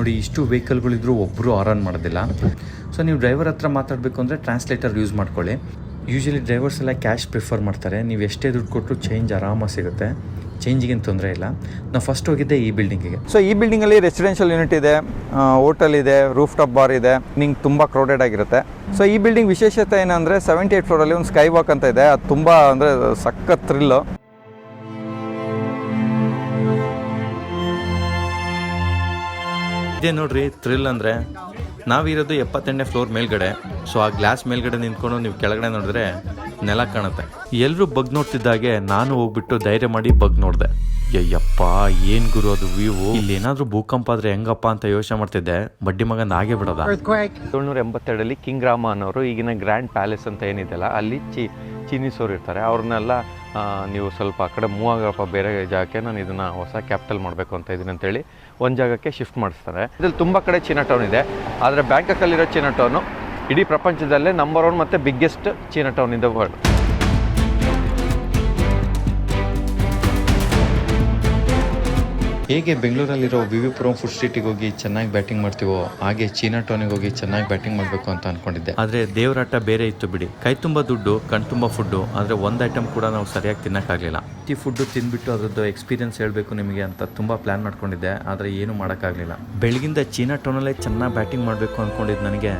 ನೋಡಿ, ಇಷ್ಟು ವೆಹಿಕಲ್ಗಳಿದ್ರೂ ಒಬ್ಬರು ಆನ್ ಮಾಡೋದಿಲ್ಲ. ಸೊ ನೀವು ಡ್ರೈವರ್ ಹತ್ರ ಮಾತಾಡಬೇಕು ಅಂದರೆ ಟ್ರಾನ್ಸ್ಲೇಟರ್ ಯೂಸ್ ಮಾಡ್ಕೊಳ್ಳಿ. ಯೂಶಲಿ ಡ್ರೈವರ್ಸ್ ಎಲ್ಲ ಕ್ಯಾಶ್ ಪ್ರಿಫರ್ ಮಾಡ್ತಾರೆ. ನೀವು ಎಷ್ಟೇ ದುಡ್ಡು ಕೊಟ್ಟರು ಚೇಂಜ್ ಆರಾಮಾಗಿ ಸಿಗುತ್ತೆ, ಚೇಂಜಿಗೇನು ತೊಂದರೆ ಇಲ್ಲ. ನಾವು ಫಸ್ಟ್ ಹೋಗಿದ್ದೆ ಈ ಬಿಲ್ಡಿಂಗಿಗೆ. ಸೊ ಈ ಬಿಲ್ಡಿಂಗಲ್ಲಿ ರೆಸಿಡೆನ್ಷಿಯಲ್ ಯೂನಿಟ್ ಇದೆ, ಹೋಟೆಲ್ ಇದೆ, ರೂಫ್ ಟಾಪ್ ಬಾರ್ ಇದೆ. ನಿಂಗೆ ತುಂಬ ಕ್ರೌಡೆಡ್ ಆಗಿರುತ್ತೆ. ಸೊ ಈ ಬಿಲ್ಡಿಂಗ್ ವಿಶೇಷತೆ ಏನಂದರೆ 78 ಫ್ಲೋರಲ್ಲಿ ಒಂದು ಸ್ಕೈ ವಾಕ್ ಅಂತ ಇದೆ. ಅದು ತುಂಬ ಅಂದರೆ ಸಖತ್ ಥ್ರಿಲ್ಲು. ಇದೇ ನೋಡ್ರಿ ಥ್ರಿಲ್ ಅಂದರೆ, ನಾವಿರೋದು 78ನೇ ಫ್ಲೋರ್ ಮೇಲ್ಗಡೆ. ಸೊ ಆ ಗ್ಲಾಸ್ ಮೇಲ್ಗಡೆ ನಿಂತ್ಕೊಂಡು ನೀವು ಕೆಳಗಡೆ ನೋಡಿದ್ರೆ ನೆಲ ಕಾಣುತ್ತೆ. ಎಲ್ಲರೂ ಬಗ್ ನೋಡ್ತಿದ್ದಾಗೆ ನಾನು ಹೋಗ್ಬಿಟ್ಟು ಧೈರ್ಯ ಮಾಡಿ ಬಗ್ ನೋಡಿದೆ. ಅಯ್ಯಪ್ಪ, ಏನು ಗುರು ಅದು ವ್ಯೂ! ಇಲ್ಲಿ ಏನಾದರೂ ಭೂಕಂಪ ಆದರೆ ಹೆಂಗಪ್ಪ ಅಂತ ಯೋಚನೆ ಮಾಡ್ತಿದ್ದೆ. ಬಡ್ಡಿ ಮಗನ ಹಾಗೆ ಬಿಡೋದ. 782 ಕಿಂಗ್ ರಾಮ ಅನ್ನೋರು ಈಗಿನ ಗ್ರ್ಯಾಂಡ್ ಪ್ಯಾಲೇಸ್ ಅಂತ ಏನಿದೆಯಲ್ಲ, ಅಲ್ಲಿ ಚೀನೀಸೋರು ಇರ್ತಾರೆ. ಅವ್ರನ್ನೆಲ್ಲ ನೀವು ಸ್ವಲ್ಪ ಆ ಕಡೆ ಮೂವ್ ಆಗಪ್ಪ, ಬೇರೆ ಜಾಗಕ್ಕೆ, ನಾನು ಇದನ್ನು ಹೊಸ ಕ್ಯಾಪಿಟಲ್ ಮಾಡಬೇಕು ಅಂತ ಇದ್ದೀನಿ ಅಂತೇಳಿ ಒಂದು ಜಾಗಕ್ಕೆ ಶಿಫ್ಟ್ ಮಾಡಿಸ್ತಾರೆ. ಇದ್ರಲ್ಲಿ ತುಂಬ ಕಡೆ ಚೀನಾ ಟೌನ್ ಇದೆ, ಆದರೆ ಬ್ಯಾಂಕಾಕಲ್ಲಿರೋ ಚೀನಾ ಟೌನು ಇಡೀ ಪ್ರಪಂಚದಲ್ಲೇ ನಂಬರ್ 1 ಮತ್ತು biggest China town in the world. ಹೇಗೆ ಬೆಂಗಳೂರಲ್ಲಿರೋ ವಿವಿಪುರಂ ಫುಡ್ ಸ್ಟ್ರೀಟಿಗೆ ಹೋಗಿ ಚೆನ್ನಾಗಿ ಬ್ಯಾಟಿಂಗ್ ಮಾಡ್ತೀವೋ, ಹಾಗೆ ಚೀನಾ ಟೌನಿಗೆ ಹೋಗಿ ಚೆನ್ನಾಗಿ ಬ್ಯಾಟಿಂಗ್ ಮಾಡಬೇಕು ಅಂತ ಅಂದ್ಕೊಂಡಿದ್ದೆ. ಆದರೆ ದೇವರಾಟ ಬೇರೆ ಇತ್ತು ಬಿಡಿ. ಕೈ ತುಂಬ ದುಡ್ಡು, ಕಣ್ ತುಂಬ ಫುಡ್ಡು, ಆದರೆ ಒಂದು ಐಟಮ್ ಕೂಡ ನಾವು ಸರಿಯಾಗಿ ತಿನ್ನೋಕ್ಕಾಗಲಿಲ್ಲ. ಈ ಫುಡ್ಡು ತಿಂದ್ಬಿಟ್ಟು ಅದರದ್ದು ಎಕ್ಸ್ಪೀರಿಯನ್ಸ್ ಹೇಳಬೇಕು ನಿಮಗೆ ಅಂತ ತುಂಬ ಪ್ಲ್ಯಾನ್ ಮಾಡ್ಕೊಂಡಿದ್ದೆ, ಆದರೆ ಏನೂ ಮಾಡೋಕ್ಕಾಗಲಿಲ್ಲ. ಬೆಳಗಿಂದ ಚೀನಾ ಟೌನಲ್ಲೇ ಚೆನ್ನಾಗಿ ಬ್ಯಾಟಿಂಗ್ ಮಾಡಬೇಕು ಅಂದ್ಕೊಂಡಿದ್ದು ನನಗೆ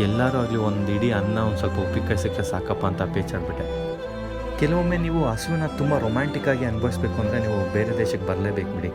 ಎಲ್ಲರೂ ಆಗಲಿ ಒಂದು ಇಡೀ ಅನ್ನ, ಒಂದು ಸ್ವಲ್ಪ ಉಪ್ಪಿನಕಾಯಿ ಸಿಕ್ಕರೆ ಸಾಕಪ್ಪ ಅಂತ ಪೇಚಾಡ್ಬಿಟ್ಟೆ. ಕೆಲವೊಮ್ಮೆ ನೀವು ಹಸುವಿನ ತುಂಬ ರೊಮ್ಯಾಂಟಿಕ್ ಆಗಿ ಅನುಭವಿಸ್ಬೇಕು ಅಂದರೆ ನೀವು ಬೇರೆ ದೇಶಕ್ಕೆ ಬರಲೇಬೇಕು ಬಿಡಿ.